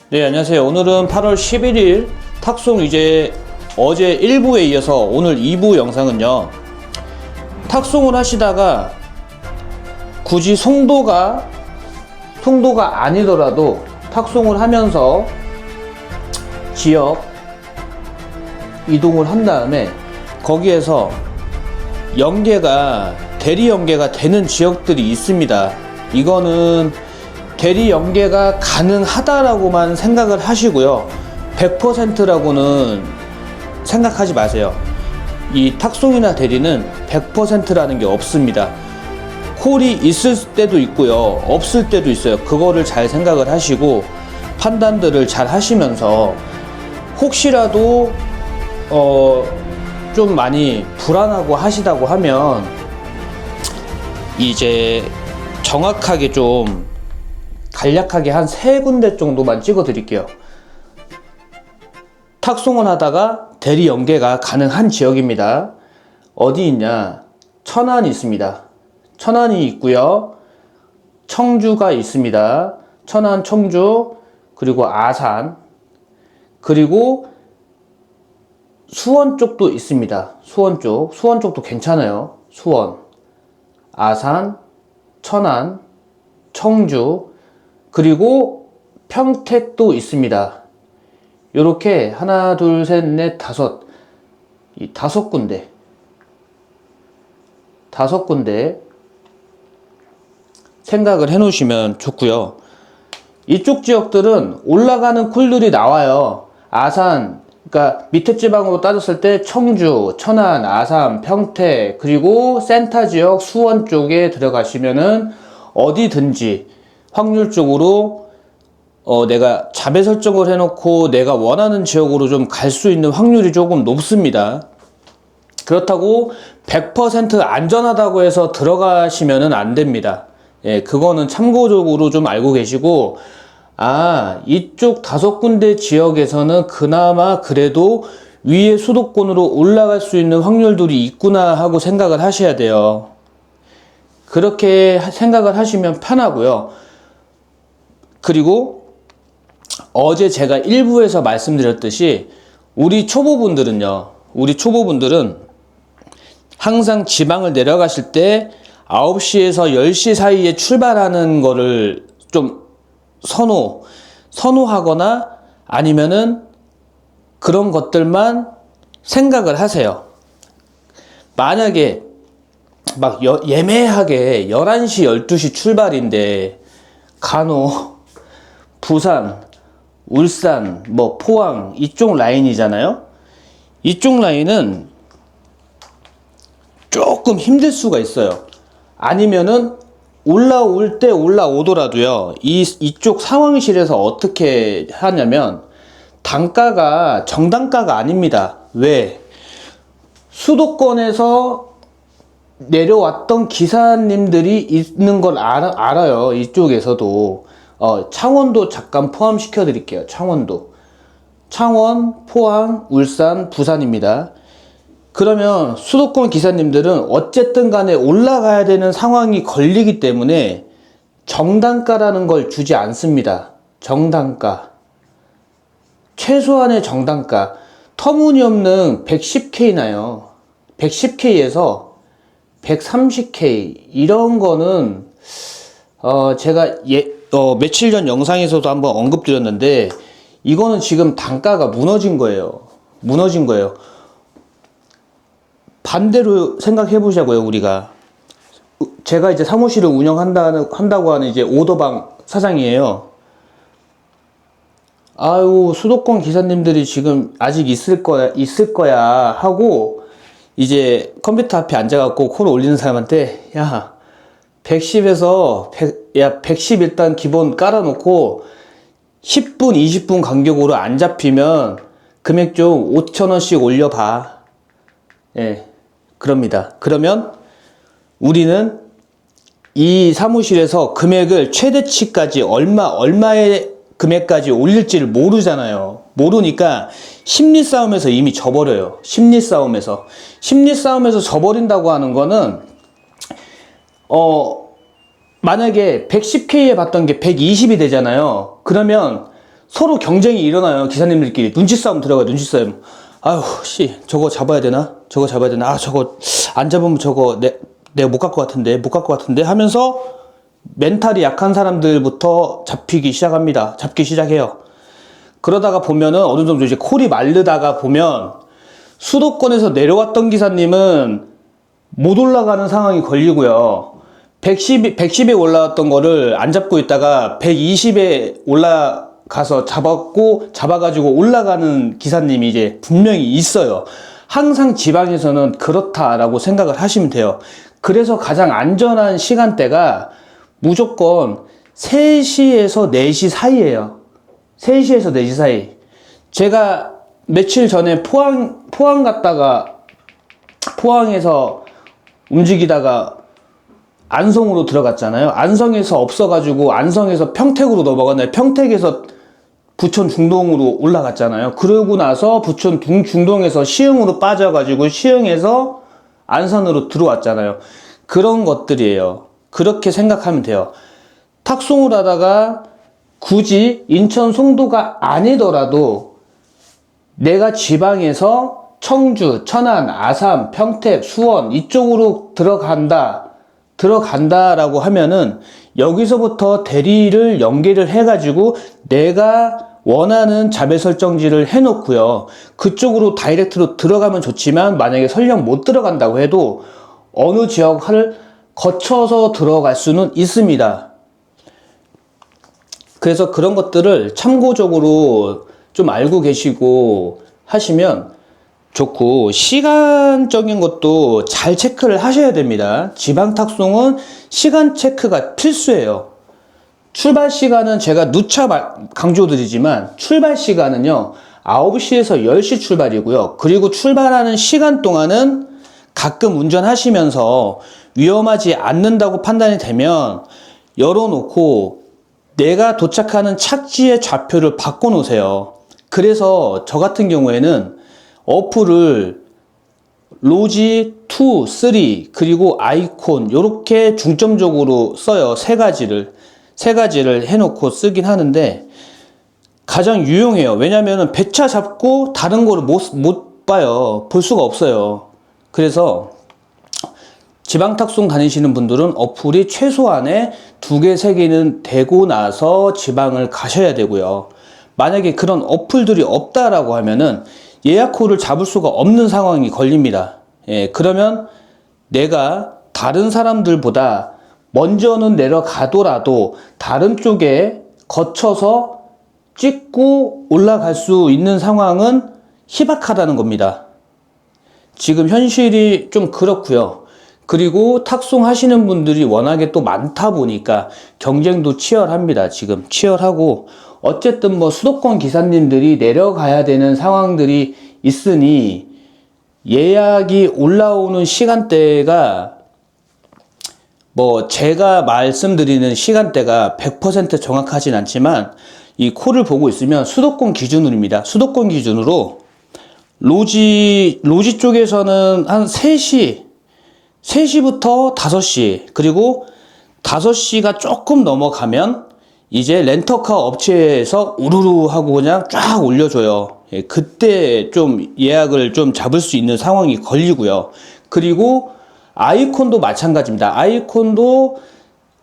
네, 안녕하세요. 오늘은 8월 11일 탁송 이제 어제 1부에 이어서 오늘 2부 영상은요, 탁송을 하시다가 굳이 송도가 아니더라도 탁송을 하면서 지역 이동을 한 다음에 거기에서 대리 연계가 되는 지역들이 있습니다. 이거는 대리 연계가 가능하다라고만 생각을 하시고요. 100%라고는 생각하지 마세요. 이 탁송이나 대리는 100%라는 게 없습니다. 콜이 있을 때도 있고요. 없을 때도 있어요. 그거를 잘 생각을 하시고 판단들을 잘 하시면서 혹시라도 좀 많이 불안하고 하시다고 하면 이제 정확하게 좀 간략하게 한 3군데 정도만 찍어 드릴게요. 탁송을 하다가 대리 연계가 가능한 지역입니다. 어디 있냐? 천안이 있습니다. 천안이 있고요. 청주가 있습니다. 천안, 청주, 그리고 아산, 그리고 수원 쪽도 있습니다. 수원 쪽도 괜찮아요. 수원, 아산, 천안, 청주, 그리고 평택도 있습니다. 요렇게 하나, 둘, 셋, 넷, 다섯, 이 5군데 생각을 해 놓으시면 좋고요. 이쪽 지역들은 올라가는 콜들이 나와요. 아산, 그러니까 밑에 지방으로 따졌을 때 청주, 천안, 아산, 평택, 그리고 센터 지역 수원 쪽에 들어가시면은 어디든지 확률적으로 내가 자배 설정을 해놓고 내가 원하는 지역으로 좀 갈 수 있는 확률이 조금 높습니다. 그렇다고 100% 안전하다고 해서 들어가시면은 안 됩니다. 예, 그거는 참고적으로 좀 알고 계시고, 이쪽 5군데 지역에서는 그나마 그래도 위에 수도권으로 올라갈 수 있는 확률들이 있구나 하고 생각을 하셔야 돼요. 그렇게 생각을 하시면 편하고요. 그리고 어제 제가 1부에서 말씀드렸듯이 우리 초보분들은 항상 지방을 내려가실 때 9시에서 10시 사이에 출발하는 거를 좀 선호하거나 아니면은 그런 것들만 생각을 하세요. 만약에 막 예매하게 11시, 12시 출발인데 간혹 부산, 울산, 포항 이쪽 라인이잖아요. 이쪽 라인은 조금 힘들 수가 있어요. 아니면은 올라올 때 올라오더라도요, 이쪽 상황실에서 어떻게 하냐면 단가가 정단가가 아닙니다. 왜? 수도권에서 내려왔던 기사님들이 있는 걸 알아요. 이쪽에서도. 창원도 잠깐 포함시켜 드릴게요. 창원, 포항, 울산, 부산입니다. 그러면 수도권 기사님들은 어쨌든 간에 올라가야 되는 상황이 걸리기 때문에 정단가라는 걸 주지 않습니다. 정단가. 최소한의 정단가. 터무니없는 110K 나요. 110K에서 130K. 이런 거는, 제가 며칠 전 영상에서도 한번 언급드렸는데, 이거는 지금 단가가 무너진 거예요. 반대로 생각해 보자고요, 우리가. 제가 이제 사무실을 운영한다고 하는 이제 오더방 사장이에요. 수도권 기사님들이 지금 아직 있을 거야 하고 이제 컴퓨터 앞에 앉아갖고 콜 올리는 사람한테 110 일단 기본 깔아놓고 10분, 20분 간격으로 안 잡히면 금액 좀 5,000원씩 올려봐. 예, 그럽니다. 그러면 우리는 이 사무실에서 금액을 최대치까지 얼마의 금액까지 올릴지를 모르잖아요. 모르니까 심리 싸움에서 이미 져버려요. 심리 싸움에서 져버린다고 하는 거는 만약에 110K에 받던 게 120이 되잖아요. 그러면 서로 경쟁이 일어나요. 기사님들끼리 눈치 싸움 들어가요. 눈치 싸움. 아유 저거 잡아야 되나? 저거 잡아야 되나? 아 저거 안 잡으면 저거 내가 못 갈 것 같은데 못 갈 것 같은데 하면서 멘탈이 약한 사람들부터 잡히기 시작합니다. 잡기 시작해요. 그러다가 보면은 어느 정도 이제 콜이 마르다가 보면 수도권에서 내려왔던 기사님은 못 올라가는 상황이 걸리고요. 110에 올라왔던 거를 안 잡고 있다가 120에 올라가서 잡아가지고 올라가는 기사님이 이제 분명히 있어요. 항상 지방에서는 그렇다라고 생각을 하시면 돼요. 그래서 가장 안전한 시간대가 무조건 3시에서 4시 사이예요. 3시에서 4시 사이. 제가 며칠 전에 포항 갔다가 포항에서 움직이다가 안성으로 들어갔잖아요. 안성에서 없어가지고 안성에서 평택으로 넘어갔나요? 평택에서 부천 중동으로 올라갔잖아요. 그러고 나서 부천 중동에서 시흥으로 빠져가지고 시흥에서 안산으로 들어왔잖아요. 그런 것들이에요. 그렇게 생각하면 돼요. 탁송을 하다가 굳이 인천 송도가 아니더라도 내가 지방에서 청주, 천안, 아산, 평택, 수원 이쪽으로 들어간다라고 하면은 여기서부터 대리를 연계를 해가지고 내가 원하는 자매 설정지를 해놓고요. 그쪽으로 다이렉트로 들어가면 좋지만 만약에 설령 못 들어간다고 해도 어느 지역을 거쳐서 들어갈 수는 있습니다. 그래서 그런 것들을 참고적으로 좀 알고 계시고 하시면 좋고, 시간적인 것도 잘 체크를 하셔야 됩니다. 지방 탁송은 시간 체크가 필수예요. 출발 시간은 제가 누차 강조드리지만 출발 시간은요 9시에서 10시 출발이고요. 그리고 출발하는 시간 동안은 가끔 운전하시면서 위험하지 않는다고 판단이 되면 열어놓고 내가 도착하는 착지의 좌표를 바꿔놓으세요. 그래서 저 같은 경우에는 어플을 로지 2, 3 그리고 아이콘 요렇게 중점적으로 써요. 세 가지를 해놓고 쓰긴 하는데 가장 유용해요. 왜냐면은 배차 잡고 다른 거를 못 봐요. 볼 수가 없어요. 그래서 지방 탁송 다니시는 분들은 어플이 최소한에 2개, 3개는 되고 나서 지방을 가셔야 되고요. 만약에 그런 어플들이 없다라고 하면은 예약호를 잡을 수가 없는 상황이 걸립니다. 예, 그러면 내가 다른 사람들보다 먼저는 내려가더라도 다른 쪽에 거쳐서 찍고 올라갈 수 있는 상황은 희박하다는 겁니다. 지금 현실이 좀 그렇고요. 그리고 탁송하시는 분들이 워낙에 또 많다 보니까 경쟁도 치열합니다. 지금 치열하고 어쨌든 뭐 수도권 기사님들이 내려가야 되는 상황들이 있으니 예약이 올라오는 시간대가 뭐 제가 말씀드리는 시간대가 100% 정확하진 않지만 이 콜을 보고 있으면 수도권 기준으로입니다. 수도권 기준으로 로지 쪽에서는 한 3시부터 5시 그리고 5시가 조금 넘어가면 이제 렌터카 업체에서 우르르 하고 그냥 쫙 올려줘요. 예, 그때 좀 예약을 좀 잡을 수 있는 상황이 걸리고요. 그리고 아이콘도 마찬가지입니다. 아이콘도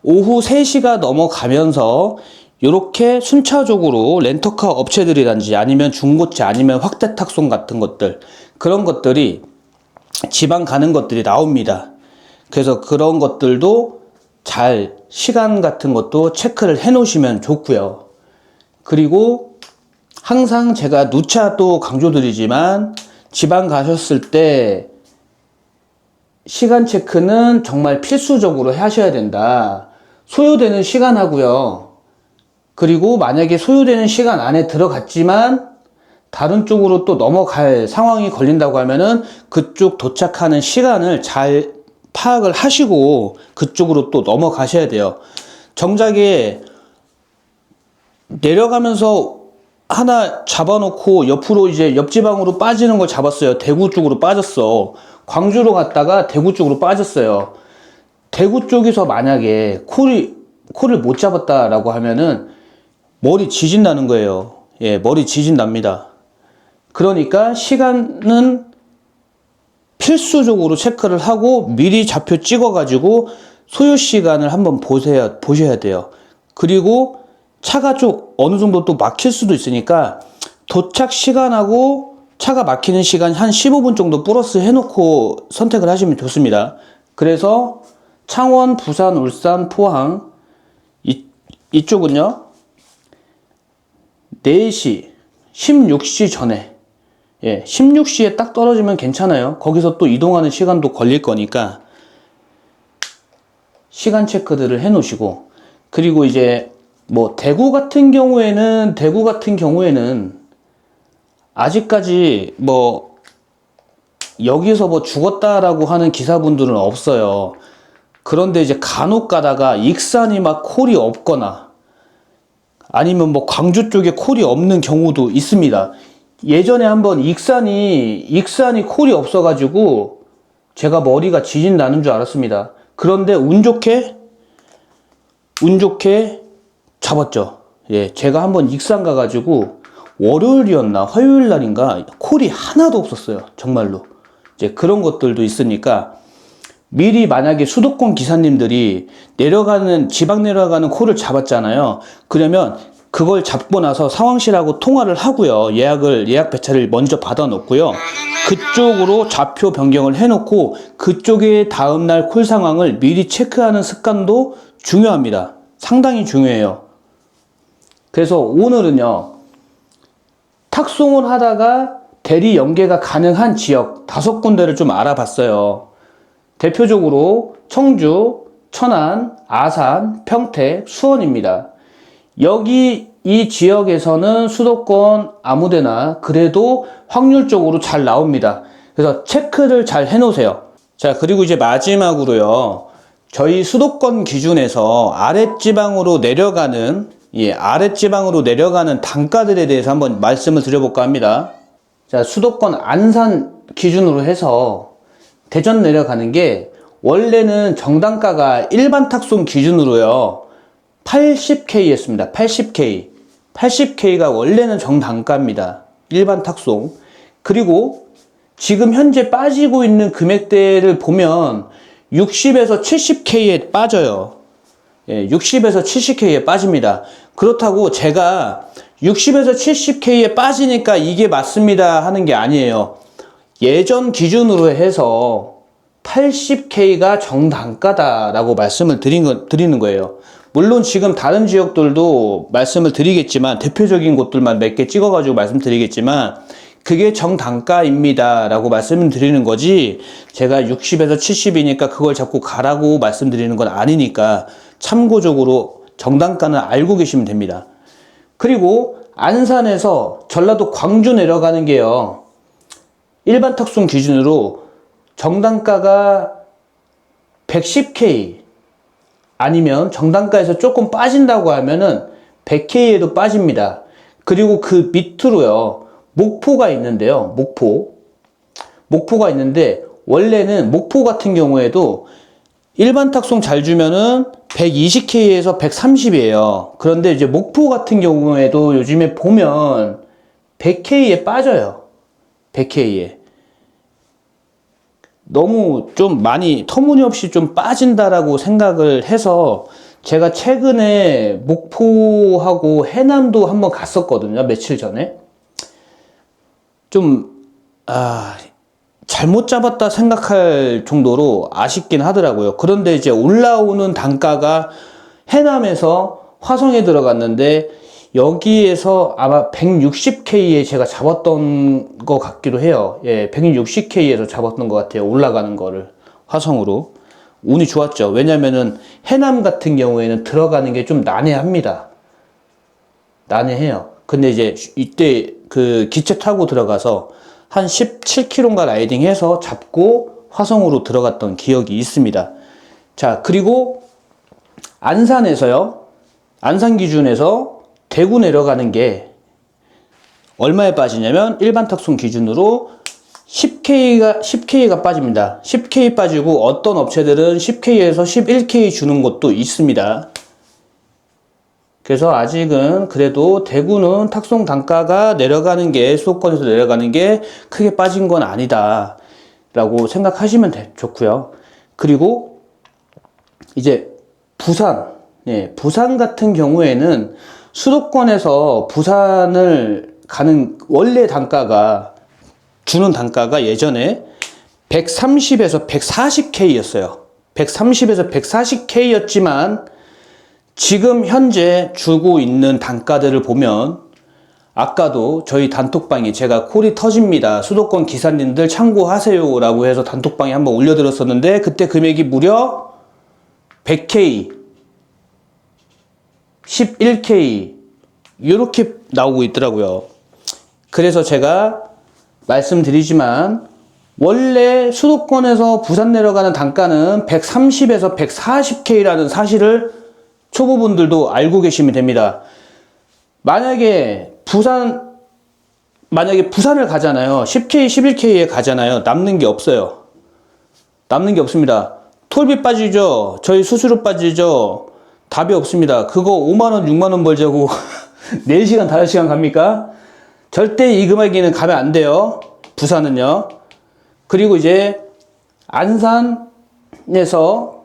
오후 3시가 넘어가면서 이렇게 순차적으로 렌터카 업체들이란지 아니면 중고차 아니면 확대 탁송 같은 것들 그런 것들이 지방 가는 것들이 나옵니다. 그래서 그런 것들도 잘 시간 같은 것도 체크를 해 놓으시면 좋고요. 그리고 항상 제가 누차 또 강조드리지만 지방 가셨을 때 시간 체크는 정말 필수적으로 하셔야 된다. 소요되는 시간하고요. 그리고 만약에 소요되는 시간 안에 들어갔지만 다른 쪽으로 또 넘어갈 상황이 걸린다고 하면은 그쪽 도착하는 시간을 잘 파악을 하시고 그쪽으로 또 넘어가셔야 돼요. 정작에 내려가면서 하나 잡아놓고 옆으로 이제 옆지방으로 빠지는 걸 잡았어요. 대구 쪽으로 빠졌어. 광주로 갔다가 대구 쪽으로 빠졌어요. 대구 쪽에서 만약에 콜을 못 잡았다라고 하면은 머리 지진 나는 거예요. 예, 머리 지진 납니다. 그러니까 시간은 필수적으로 체크를 하고 미리 좌표 찍어가지고 소요 시간을 한번 보셔야 돼요. 그리고 차가 좀 어느 정도 또 막힐 수도 있으니까 도착 시간하고 차가 막히는 시간 한 15분 정도 플러스 해놓고 선택을 하시면 좋습니다. 그래서 창원, 부산, 울산, 포항 이쪽은요 4시, 16시 전에 16시에 딱 떨어지면 괜찮아요. 거기서 또 이동하는 시간도 걸릴 거니까 시간 체크들을 해 놓으시고, 그리고 이제 뭐 대구 같은 경우에는 아직까지 뭐 여기서 뭐 죽었다라고 하는 기사분들은 없어요. 그런데 이제 간혹 가다가 익산이 막 콜이 없거나 아니면 뭐 광주 쪽에 콜이 없는 경우도 있습니다. 예전에 한번 익산이 콜이 없어가지고 제가 머리가 지진 나는 줄 알았습니다. 그런데 운 좋게 잡았죠. 예, 제가 한번 익산 가가지고 월요일이었나 화요일 날인가 콜이 하나도 없었어요. 정말로. 이제 그런 것들도 있으니까 미리 만약에 수도권 기사님들이 지방 내려가는 콜을 잡았잖아요. 그러면 그걸 잡고 나서 상황실하고 통화를 하고요. 예약 배차를 먼저 받아 놓고요. 그쪽으로 좌표 변경을 해 놓고 그쪽에 다음날 콜 상황을 미리 체크하는 습관도 중요합니다. 상당히 중요해요. 그래서 오늘은요, 탁송을 하다가 대리 연계가 가능한 지역 5군데를 좀 알아봤어요. 대표적으로 청주, 천안, 아산, 평택, 수원입니다. 여기 이 지역에서는 수도권 아무데나 그래도 확률적으로 잘 나옵니다. 그래서 체크를 잘 해놓으세요. 자, 그리고 이제 마지막으로요, 저희 수도권 기준에서 아랫지방으로 내려가는 단가들에 대해서 한번 말씀을 드려볼까 합니다. 자, 수도권 안산 기준으로 해서 대전 내려가는 게 원래는 정단가가 일반 탁송 기준으로요 80K였습니다. 80K가 원래는 정단가입니다. 일반 탁송. 그리고 지금 현재 빠지고 있는 금액대를 보면 60에서 70K에 빠져요. 예, 60에서 70K에 빠집니다. 그렇다고 제가 60에서 70K에 빠지니까 이게 맞습니다 하는 게 아니에요. 예전 기준으로 해서 80K가 정단가다라고 말씀을 드리는 거예요. 물론 지금 다른 지역들도 말씀을 드리겠지만, 대표적인 곳들만 몇 개 찍어가지고 말씀드리겠지만, 그게 정단가입니다 라고 말씀을 드리는 거지, 제가 60에서 70이니까 그걸 잡고 가라고 말씀드리는 건 아니니까 참고적으로 정단가는 알고 계시면 됩니다. 그리고 안산에서 전라도 광주 내려가는 게요, 일반 탁송 기준으로 정단가가 110K 아니면 정단가에서 조금 빠진다고 하면은 100K에도 빠집니다. 그리고 그 밑으로요, 목포가 있는데요. 목포가 있는데 원래는 목포 같은 경우에도 일반 탁송 잘 주면은 120K에서 130이에요. 그런데 이제 목포 같은 경우에도 요즘에 보면 100K에 빠져요. 100K에. 너무 좀 많이 터무니없이 좀 빠진다라고 생각을 해서 제가 최근에 목포하고 해남도 한번 갔었거든요. 며칠 전에. 잘못 잡았다 생각할 정도로 아쉽긴 하더라고요. 그런데 이제 올라오는 단가가 해남에서 화성에 들어갔는데 여기에서 아마 160K에 제가 잡았던 것 같기도 해요. 예, 160K에서 잡았던 것 같아요. 올라가는 거를 화성으로. 운이 좋았죠. 왜냐면은 해남 같은 경우에는 들어가는 게 좀 난해합니다. 난해해요. 근데 이제 이때 그 기체 타고 들어가서 한 17km인가 라이딩해서 잡고 화성으로 들어갔던 기억이 있습니다. 자, 그리고 안산에서요, 안산 기준에서 대구 내려가는 게 얼마에 빠지냐면 일반 탁송 기준으로 10K가 빠집니다. 10K 빠지고 어떤 업체들은 10K에서 11K 주는 것도 있습니다. 그래서 아직은 그래도 대구는 탁송 단가가 내려가는 게 수도권에서 내려가는 게 크게 빠진 건 아니다 라고 생각하시면 좋고요. 그리고 이제 부산, 부산 같은 경우에는 수도권에서 부산을 가는 원래 단가가 주는 단가가 예전에 130에서 140K였어요. 130에서 140K였지만 지금 현재 주고 있는 단가들을 보면 아까도 저희 단톡방에 제가 콜이 터집니다. 수도권 기사님들 참고하세요 라고 해서 단톡방에 한번 올려드렸었는데 그때 금액이 무려 100K, 11K 이렇게 나오고 있더라고요. 그래서 제가 말씀드리지만 원래 수도권에서 부산 내려가는 단가는 130에서 140K라는 사실을 초보분들도 알고 계시면 됩니다. 만약에 부산을 가잖아요. 10K, 11K에 가잖아요. 남는 게 없어요. 남는 게 없습니다. 톨비 빠지죠. 저희 수수료 빠지죠. 답이 없습니다. 그거 5만원, 6만원 벌자고 4시간, 5시간 갑니까? 절대 이 금액에는 가면 안 돼요. 부산은요. 그리고 이제 안산에서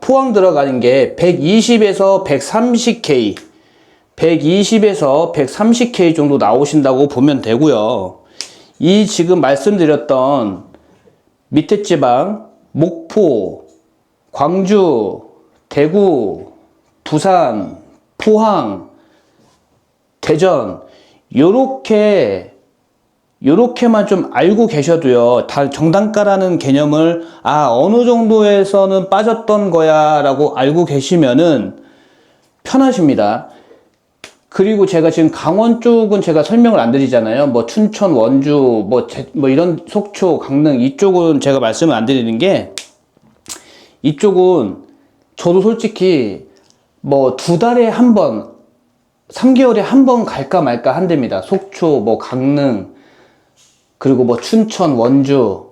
포항 들어가는 게 120에서 130K, 120에서 130K 정도 나오신다고 보면 되고요. 이 지금 말씀드렸던 밑에 지방, 목포, 광주, 대구, 부산, 포항, 대전 요렇게만 좀 알고 계셔도요, 다 정단가라는 개념을 어느 정도에서는 빠졌던 거야 라고 알고 계시면은 편하십니다. 그리고 제가 지금 강원 쪽은 제가 설명을 안 드리잖아요. 뭐 춘천, 원주, 뭐 이런 속초, 강릉 이쪽은 제가 말씀을 안 드리는 게, 이쪽은 저도 솔직히 뭐 2달에 한 번, 3개월에 한 번 갈까 말까 한답니다. 속초, 뭐 강릉, 그리고 뭐 춘천, 원주,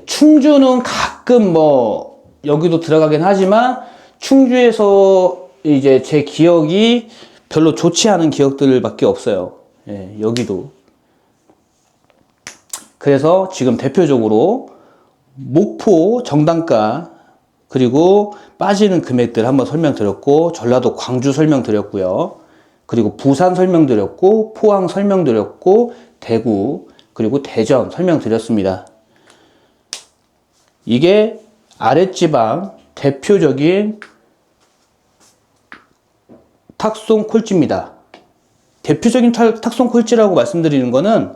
충주는 가끔 뭐 여기도 들어가긴 하지만 충주에서 이제 제 기억이 별로 좋지 않은 기억들밖에 없어요. 여기도. 그래서 지금 대표적으로 목포 정단가 그리고 빠지는 금액들 한번 설명드렸고, 전라도 광주 설명드렸고요. 그리고 부산 설명드렸고, 포항 설명드렸고, 대구 그리고 대전 설명드렸습니다. 이게 아랫지방 대표적인 탁송 콜지입니다. 대표적인 탁송 콜지라고 말씀드리는 거는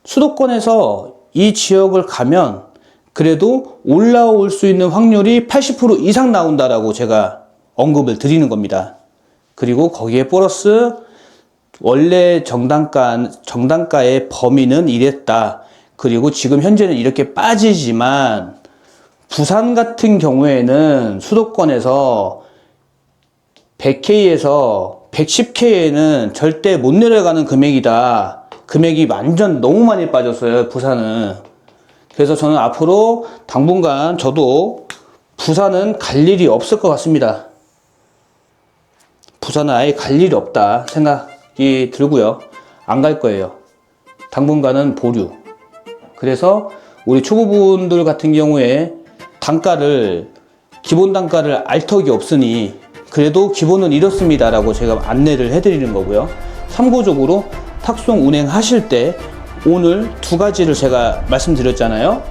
수도권에서 이 지역을 가면 그래도 올라올 수 있는 확률이 80% 이상 나온다라고 제가 언급을 드리는 겁니다. 그리고 거기에 플러스 원래 정단가의 범위는 이랬다. 그리고 지금 현재는 이렇게 빠지지만 부산 같은 경우에는 수도권에서 100K에서 110K에는 절대 못 내려가는 금액이다. 금액이 완전 너무 많이 빠졌어요, 부산은. 그래서 저는 앞으로 당분간 저도 부산은 갈 일이 없을 것 같습니다. 부산은 아예 갈 일이 없다 생각이 들고요. 안 갈 거예요. 당분간은 보류. 그래서 우리 초보분들 같은 경우에 기본 단가를 알 턱이 없으니 그래도 기본은 이렇습니다 라고 제가 안내를 해드리는 거고요. 참고적으로 탁송 운행하실 때 오늘 2가지를 제가 말씀드렸잖아요.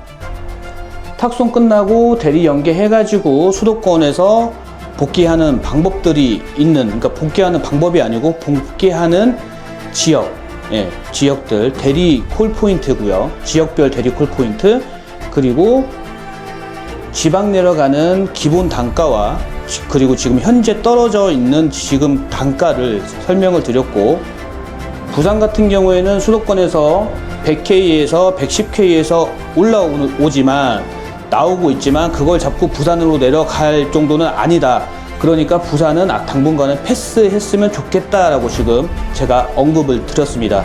탁송 끝나고 대리 연계해가지고 수도권에서 복귀하는 방법들이 있는, 그러니까 복귀하는 방법이 아니고 복귀하는 지역들 대리 콜포인트고요. 지역별 대리 콜포인트, 그리고 지방 내려가는 기본 단가와 그리고 지금 현재 떨어져 있는 지금 단가를 설명을 드렸고, 부산 같은 경우에는 수도권에서 100K에서 110K에서 나오고 있지만 그걸 잡고 부산으로 내려갈 정도는 아니다. 그러니까 부산은 당분간은 패스했으면 좋겠다라고 지금 제가 언급을 드렸습니다.